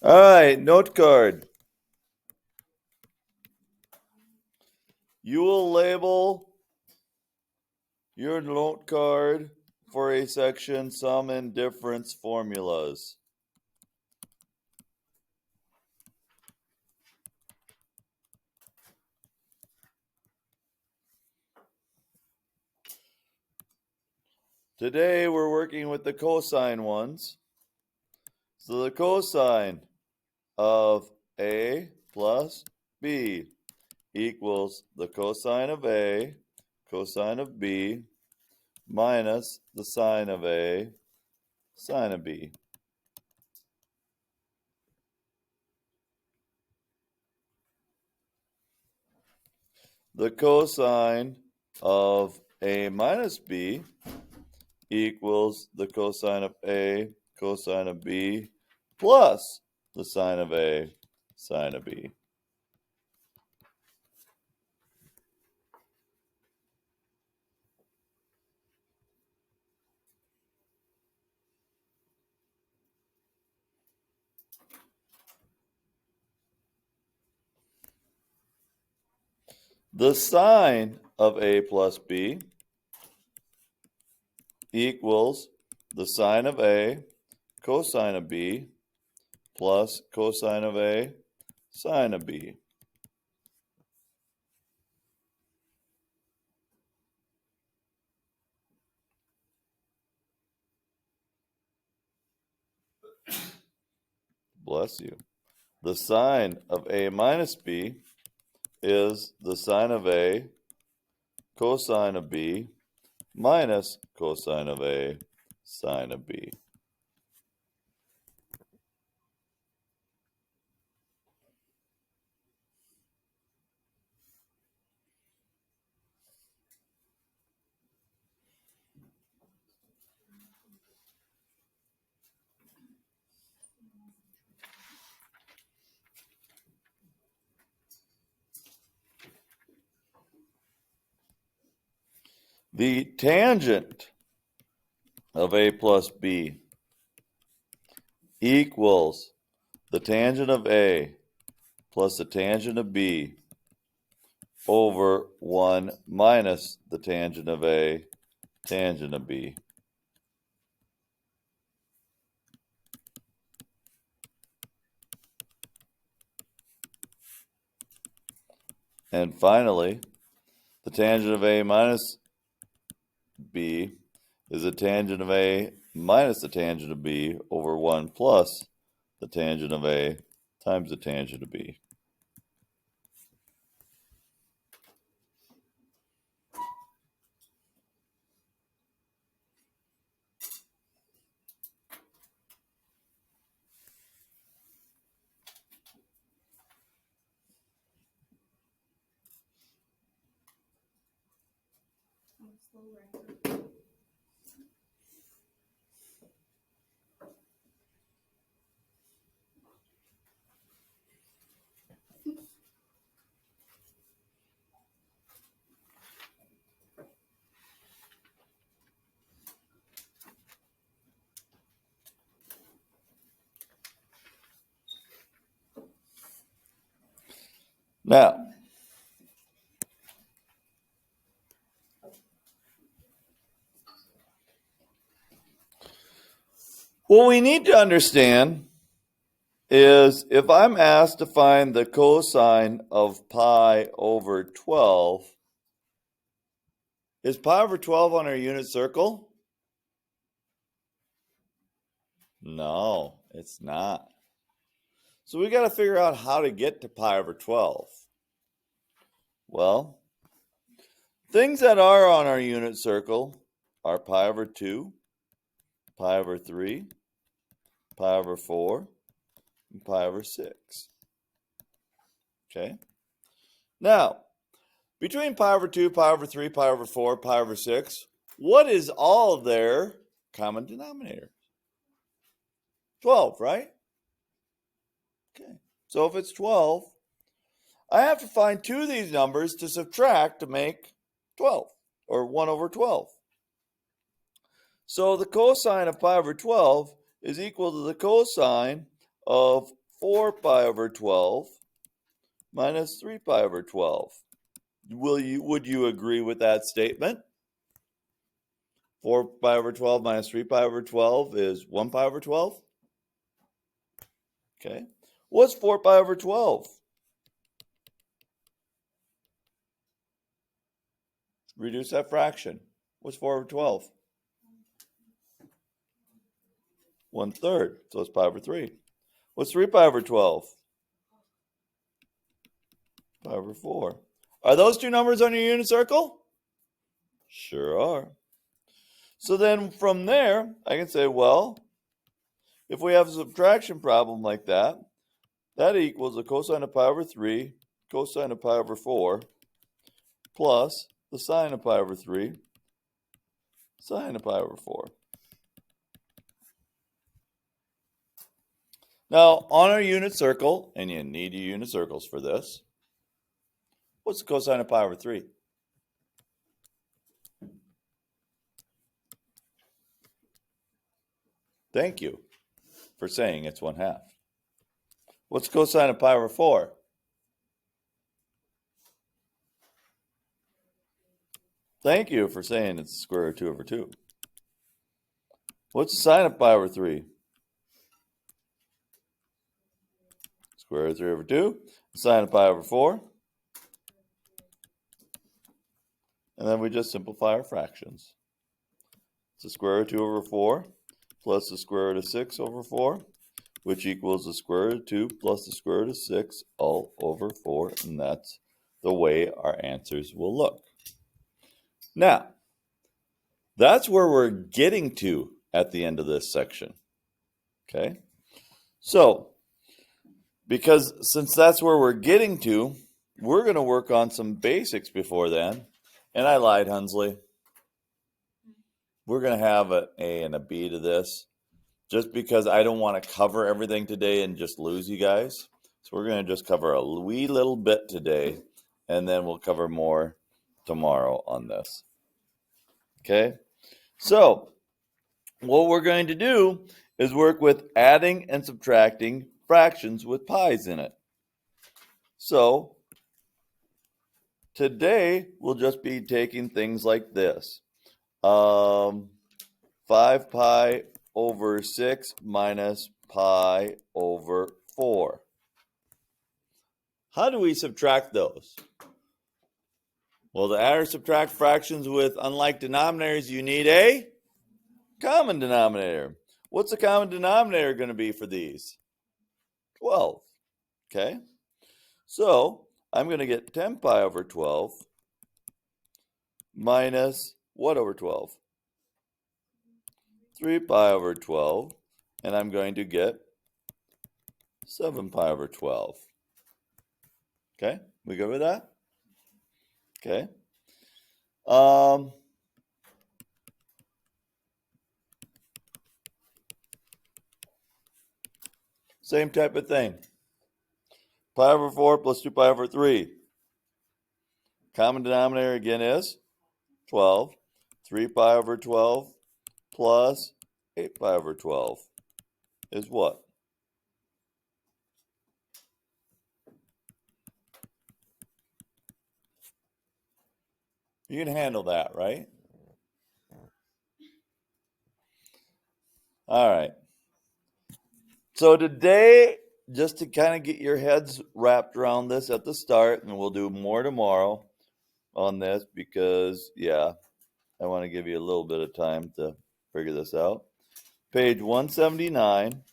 All right, note card. You will label your note card for a section sum and difference formulas. Today we're working with the cosine ones. So the cosine of A plus B equals the cosine of A, cosine of B, minus the sine of A, sine of B. The cosine of A minus B equals the cosine of A, cosine of B, plus the sine of A, sine of B. The sine of A plus B equals the sine of A, cosine of B, plus cosine of A, sine of B. Bless you. The sine of A minus B is the sine of A, cosine of B, minus cosine of A, sine of B. The tangent of A plus B equals the tangent of A plus the tangent of B over 1 minus the tangent of A, tangent of B. And finally, the tangent of A minus B is the tangent of A minus the tangent of B over 1 plus the tangent of A times the tangent of B. Now, what we need to understand is if I'm asked to find the cosine of pi over 12, is pi over 12 on our unit circle? No, it's not. So we got to figure out how to get to pi over 12. Well, things that are on our unit circle are pi over 2, pi over 3, pi over 4, and pi over 6. Okay? Now, between pi over 2, pi over 3, pi over 4, pi over 6, what is all of their common denominator? 12, right? Okay. So if it's 12, I have to find two of these numbers to subtract to make 12, or 1 over 12. So the cosine of pi over 12 is equal to the cosine of 4 pi over 12 minus 3 pi over 12. Would you agree with that statement? 4 pi over 12 minus 3 pi over 12 is 1 pi over 12. Okay. What's 4 pi over 12? Reduce that fraction. What's 4 over 12? 1/3. So it's pi over 3. What's 3 pi over 12? Pi over 4. Are those two numbers on your unit circle? Sure are. So then from there, I can say, well, if we have a subtraction problem like that, that equals the cosine of pi over 3, cosine of pi over 4, plus the sine of pi over 3, sine of pi over 4. Now, on our unit circle, and you need your unit circles for this, what's the cosine of pi over 3? Thank you for saying it's 1/2. What's cosine of pi over 4? Thank you for saying it's the square root of 2 over 2. What's the sine of pi over 3? Square root of 3 over 2. Sine of pi over 4. And then we just simplify our fractions. It's the square root of 2 over 4 plus the square root of 6 over 4, which equals the square root of 2 plus the square root of 6 all over 4. And that's the way our answers will look. Now, that's where we're getting to at the end of this section. Okay? So, because since that's where we're getting to, we're going to work on some basics before then. And I lied, Hunsley. We're going to have an A and a B to this, just because I don't want to cover everything today and just lose you guys. So we're going to just cover a wee little bit today, and then we'll cover more tomorrow on this. Okay? So, what we're going to do is work with adding and subtracting fractions with pi's in it. So, today we'll just be taking things like this. 5 pi over 6 minus pi over 4. How do we subtract those? Well, to add or subtract fractions with unlike denominators, you need a common denominator. What's the common denominator going to be for these? 12. Okay? So, I'm going to get 10 pi over 12 minus what over 12? 3 pi over 12, and I'm going to get 7 pi over 12. Okay? We good with that? Okay. Same type of thing. Pi over 4 plus 2 pi over 3. Common denominator again is 12. 3 pi over 12 plus 8 pi over 12 is what? You can handle that, right? All right. So today, just to kind of get your heads wrapped around this at the start, and we'll do more tomorrow on this because, yeah, I want to give you a little bit of time to figure this out. Page 179,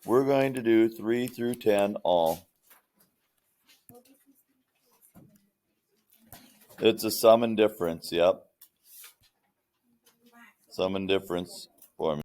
we're going to do 3 through 10 all. It's a sum and difference, yep. Sum and difference formula.